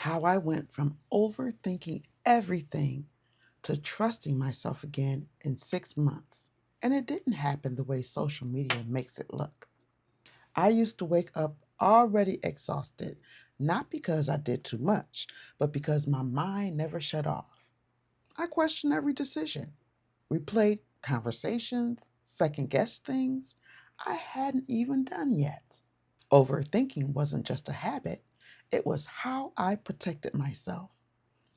how I went from overthinking everything to trusting myself again in 6 months. And it didn't happen the way social media makes it look. I used to wake up already exhausted, not because I did too much, but because my mind never shut off. I questioned every decision, replayed conversations, second guessed things I hadn't even done yet. Overthinking wasn't just a habit, it was how I protected myself.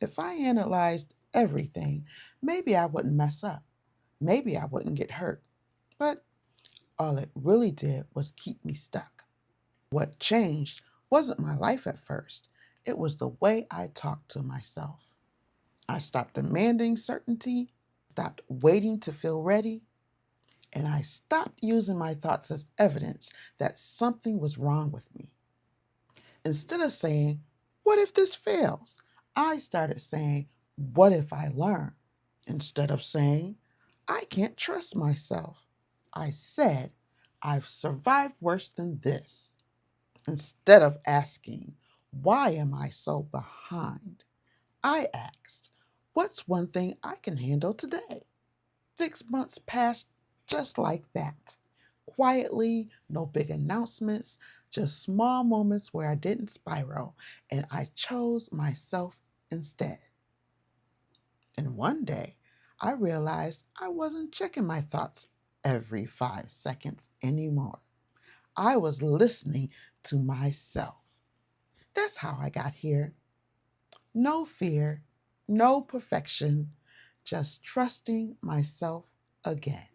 If I analyzed everything, maybe I wouldn't mess up. Maybe I wouldn't get hurt. But all it really did was keep me stuck. What changed wasn't my life at first, it was the way I talked to myself. I stopped demanding certainty, stopped waiting to feel ready, and I stopped using my thoughts as evidence that something was wrong with me. Instead of saying, "What if this fails?" I started saying, "What if I learn?" Instead of saying, "I can't trust myself," I said, "I've survived worse than this." Instead of asking, "Why am I so behind?" I asked, "What's one thing I can handle today?" 6 months passed just like that. Quietly, no big announcements, just small moments where I didn't spiral and I chose myself instead. And one day, I realized I wasn't checking my thoughts every 5 seconds anymore. I was listening to myself. That's how I got here. No fear, no perfection, just trusting myself again.